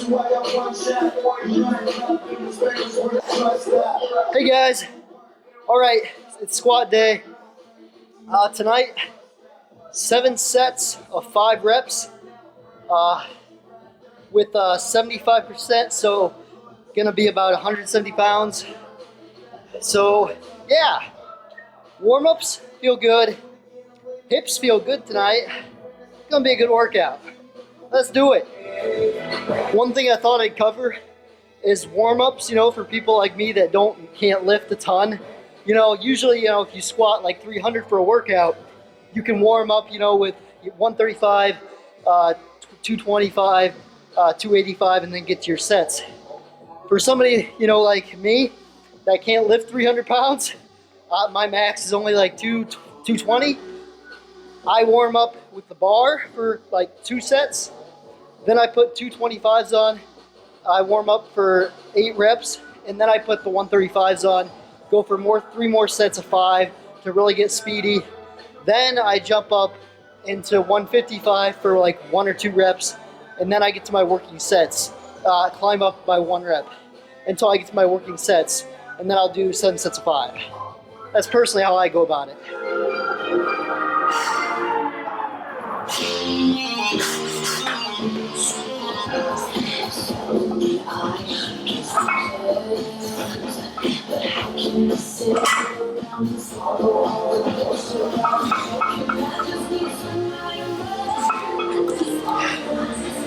Hey guys, all right, it's squat day. Tonight, 7 sets of 5 reps with 75%, so gonna be about 170 pounds. So yeah, warm-ups feel good, hips feel good tonight. Gonna be a good workout. Let's do it. One thing I thought I'd cover is warm-ups, for people like me that can't lift a ton. Usually, if you squat like 300 for a workout, you can warm up, with 135, 225, 285, and then get to your sets. For somebody, like me that can't lift 300 pounds, my max is only like 220. I warm up with the bar for like 2 sets. Then I put 225s on. I warm up for 8 reps, and then I put the 135s on. Go for 3 more sets of 5 to really get speedy. Then I jump up into 155 for like 1 or 2 reps, and then I get to my working sets. Climb up by 1 rep until I get to my working sets, and then I'll do 7 sets of 5. That's personally how I go about it.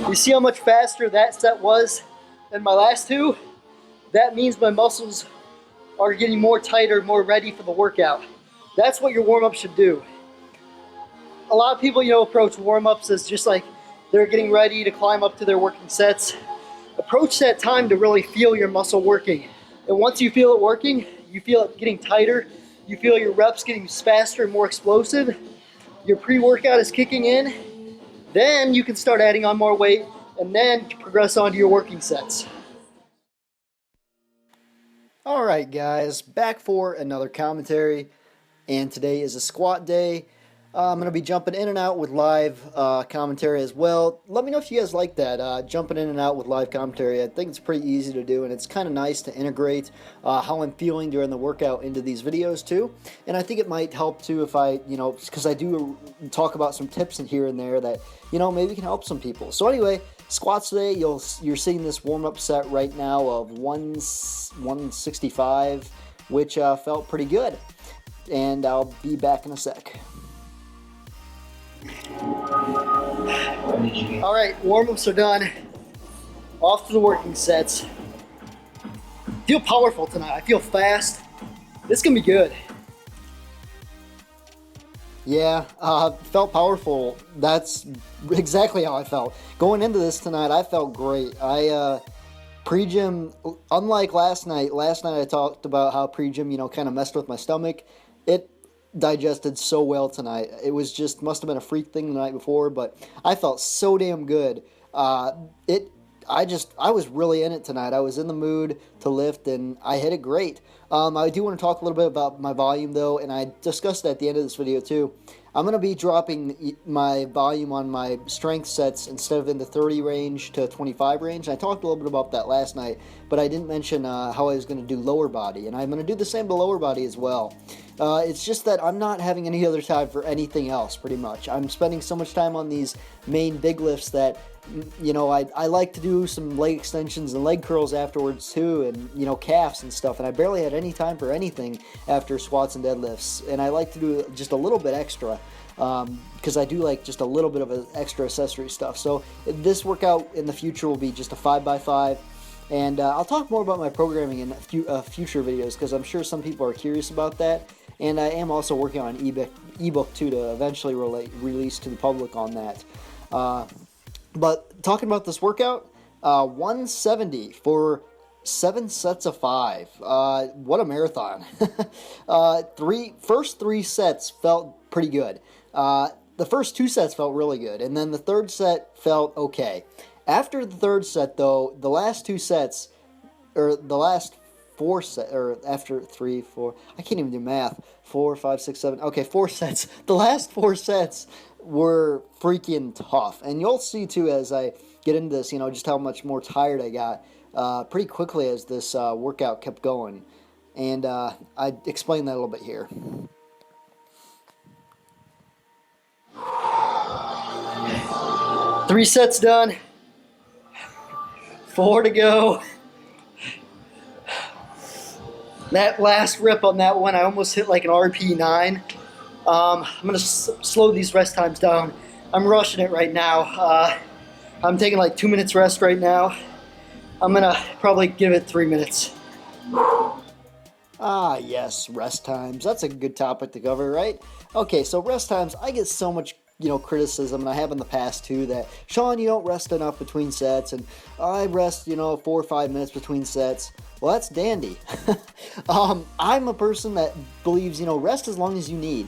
You see how much faster that set was than my last 2? That means my muscles are getting more tighter, more ready for the workout. That's what your warm-up should do. A lot of people, approach warm-ups as just like they're getting ready to climb up to their working sets. Approach that time to really feel your muscle working. And once you feel it working, you feel it getting tighter, you feel your reps getting faster and more explosive, your pre-workout is kicking in, then you can start adding on more weight and then progress on to your working sets. All right, guys, back for another commentary, and today is a squat day. I'm going to be jumping in and out with live commentary as well. Let me know if you guys like that, jumping in and out with live commentary. I think it's pretty easy to do, and it's kind of nice to integrate how I'm feeling during the workout into these videos too. And I think it might help too if I, because I do talk about some tips in here and there that, maybe can help some people. So anyway, squats today, you're seeing this warm-up set right now of 165, which felt pretty good. And I'll be back in a sec. All right, warm-ups are done. Off to the working sets. Feel powerful tonight. I feel fast. This can be good. Yeah, felt powerful. That's exactly how I felt. Going into this tonight, I felt great. Pre-gym, unlike last night I talked about how pre-gym, kind of messed with my stomach. It digested so well tonight. It was just, must have been a freak thing the night before, but I felt so damn good. I was really in it tonight. I was in the mood to lift, and I hit it great. I do want to talk a little bit about my volume, though, and I discussed it at the end of this video, too. I'm going to be dropping my volume on my strength sets instead of in the 30 range to 25 range. I talked a little bit about that last night, but I didn't mention how I was going to do lower body, and I'm going to do the same to lower body as well. It's just that I'm not having any other time for anything else, pretty much. I'm spending so much time on these main big lifts that, I like to do some leg extensions and leg curls afterwards too, and, calves and stuff, and I barely had any time for anything after squats and deadlifts, and I like to do just a little bit extra, because I do like just a little bit of extra accessory stuff. So this workout in the future will be just a 5x5, and I'll talk more about my programming in future videos, because I'm sure some people are curious about that. And I am also working on an ebook too to eventually release to the public on that. But talking about this workout, 170 for 7 sets of 5. What a marathon. First 3 sets felt pretty good. The first 2 sets felt really good, and then the third set felt okay. After the third set, though, the last 2 sets, or the last 4 sets, or after 3, 4, I can't even do math. 4, 5, 6, 7. Okay, 4 sets. The last 4 sets were freaking tough. And you'll see, too, as I get into this, just how much more tired I got pretty quickly as this workout kept going. And I explained that a little bit here. Three sets done. 4 to go. That last rep on that one, I almost hit like an RP9. I'm going to slow these rest times down. I'm rushing it right now. I'm taking like 2 minutes rest right now. I'm going to probably give it 3 minutes. Ah, yes, rest times. That's a good topic to cover, right? Okay, so rest times, I get so much criticism, and I have in the past too, that Sean, you don't rest enough between sets, and I rest 4 or 5 minutes between sets. Well, that's dandy. I'm a person that believes rest as long as you need.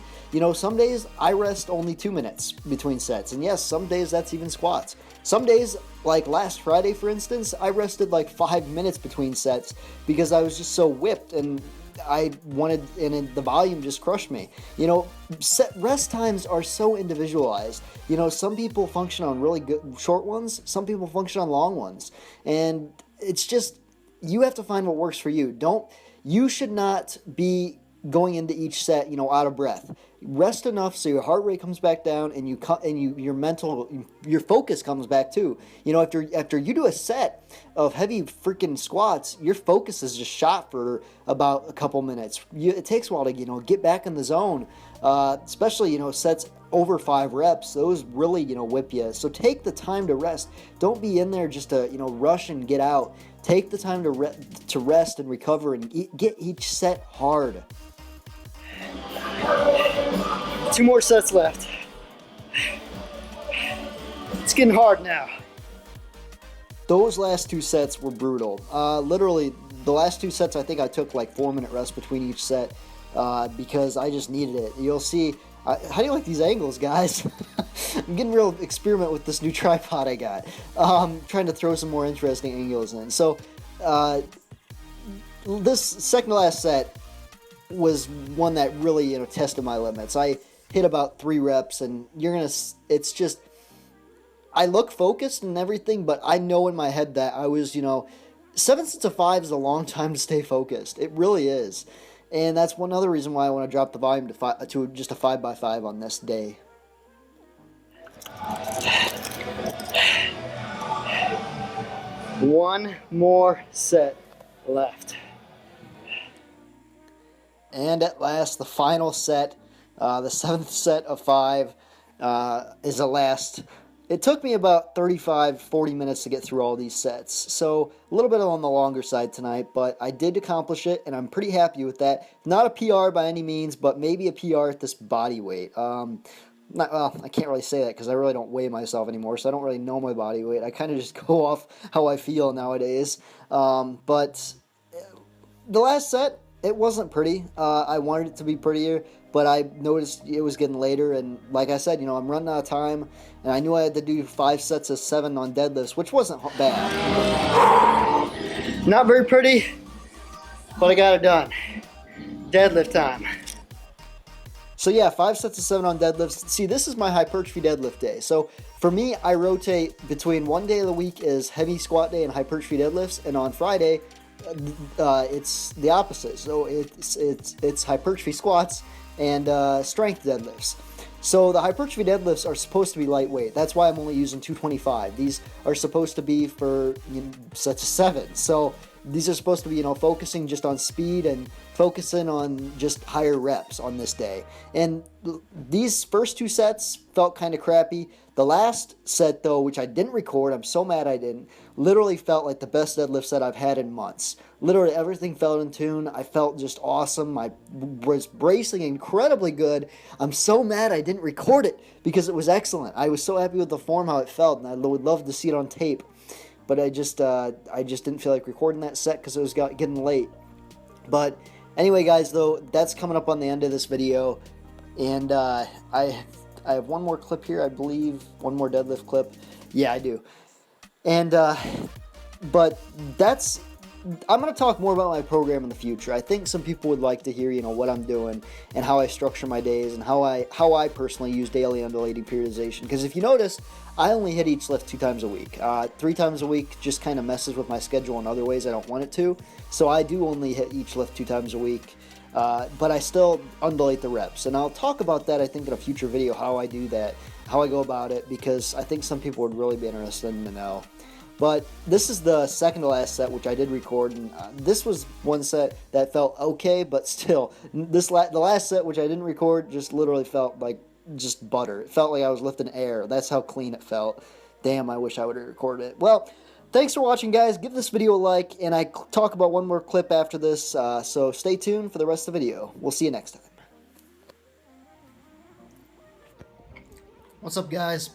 Some days I rest only 2 minutes between sets, and yes, some days that's even squats. Some days, like last Friday for instance, I rested like 5 minutes between sets because I was just so whipped and the volume just crushed me. Rest times are so individualized. Some people function on really good short ones, some people function on long ones, and it's just, you have to find what works for you. You should not be going into each set, out of breath. Rest enough so your heart rate comes back down and your focus comes back too. After you do a set of heavy freaking squats, your focus is just shot for about a couple minutes. It takes a while to get back in the zone, especially sets over 5 reps. Those really whip you. So take the time to rest. Don't be in there just to rush and get out. Take the time to rest and recover and get each set hard. 2 more sets left. It's getting hard now. Those last 2 sets were brutal. Literally, the last 2 sets, I think I took like 4-minute rest between each set because I just needed it. You'll see. How do you like these angles, guys? I'm getting real experiment with this new tripod I got. Trying to throw some more interesting angles in. So, this second to last set was one that really tested my limits. I hit about 3 reps, and it's just, I look focused and everything, but I know in my head that I was 7 sets of 5 is a long time to stay focused. It really is. And that's one other reason why I want to drop the volume to just a 5x5 on this day. One more set left. And at last, the final set, the 7th set of 5, is the last. It took me about 35-40 minutes to get through all these sets, so a little bit on the longer side tonight, but I did accomplish it, and I'm pretty happy with that. Not a PR by any means, but maybe a PR at this body weight. I can't really say that because I really don't weigh myself anymore, so I don't really know my body weight. I kind of just go off how I feel nowadays. But the last set, it wasn't pretty. I wanted it to be prettier, but I noticed it was getting later, and like I said, I'm running out of time, and I knew I had to do 5 sets of 7 on deadlifts, which wasn't bad. Not very pretty, but I got it done. Deadlift time. So yeah, 5 sets of 7 on deadlifts. See, this is my hypertrophy deadlift day. So for me, I rotate between one day of the week is heavy squat day and hypertrophy deadlifts, and on Friday, it's the opposite. So it's hypertrophy squats and strength deadlifts. So the hypertrophy deadlifts are supposed to be lightweight. That's why I'm only using 225. These are supposed to be for sets of 7. So these are supposed to be, focusing just on speed and focusing on just higher reps on this day. And these first 2 sets felt kind of crappy. The last set, though, which I didn't record, I'm so mad I didn't, literally felt like the best deadlift set I've had in months. Literally everything felt in tune. I felt just awesome. I was bracing incredibly good. I'm so mad I didn't record it because it was excellent. I was so happy with the form, how it felt, and I would love to see it on tape. But I just didn't feel like recording that set because it was getting late. But anyway, guys, though, that's coming up on the end of this video. And I have one more clip here, I believe. One more deadlift clip. Yeah, I do. And but that's I'm going to talk more about my program in the future. I think some people would like to hear, what I'm doing and how I structure my days and how I personally use daily undulating periodization. Because if you notice, I only hit each lift 2 times a week. 3 times a week just kind of messes with my schedule in other ways I don't want it to. So I do only hit each lift 2 times a week. But I still undulate the reps. And I'll talk about that, I think, in a future video, how I do that, how I go about it, because I think some people would really be interested in to know. But this is the second to last set, which I did record, and this was one set that felt okay, but still, the last set, which I didn't record, just literally felt like just butter. It felt like I was lifting air. That's how clean it felt. Damn, I wish I would have recorded it. Well, thanks for watching, guys. Give this video a like, and I talk about one more clip after this, so stay tuned for the rest of the video. We'll see you next time. What's up, guys?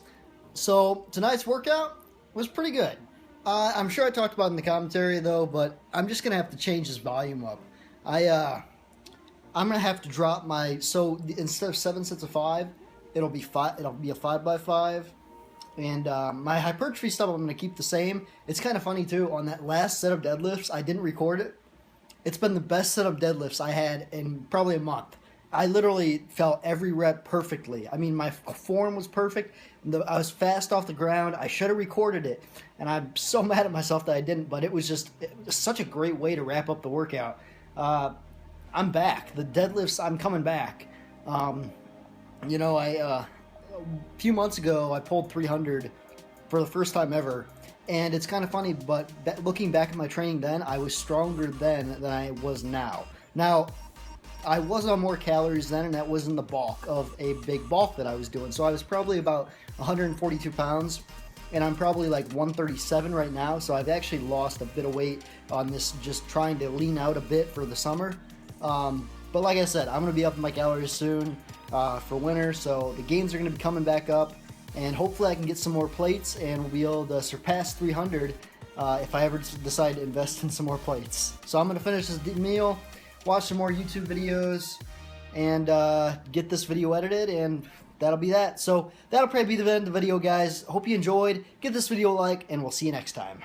So, tonight's workout was pretty good. I'm sure I talked about it in the commentary, though, but I'm just going to have to change this volume up. I'm going to have to drop my, so instead of 7 sets of 5, it'll be a 5x5. And my hypertrophy stuff I'm going to keep the same. It's kind of funny, too. On that last set of deadlifts, I didn't record it. It's been the best set of deadlifts I had in probably a month. I literally felt every rep perfectly. I mean, my form was perfect. I was fast off the ground. I should have recorded it. And I'm so mad at myself that I didn't. But it was such a great way to wrap up the workout. I'm back. The deadlifts, I'm coming back. A few months ago, I pulled 300 for the first time ever. And it's kind of funny, but looking back at my training then, I was stronger then than I was now. Now, I was on more calories then, and that was in the bulk of a big bulk that I was doing. So I was probably about 142 pounds, and I'm probably like 137 right now. So I've actually lost a bit of weight on this, just trying to lean out a bit for the summer. But like I said, I'm going to be up in my calories soon for winter, so the gains are going to be coming back up, and hopefully I can get some more plates, and we'll be able to surpass 300 if I ever decide to invest in some more plates. So I'm going to finish this meal, watch some more YouTube videos, and get this video edited, and that'll be that. So that'll probably be the end of the video, guys. Hope you enjoyed. Give this video a like, and we'll see you next time.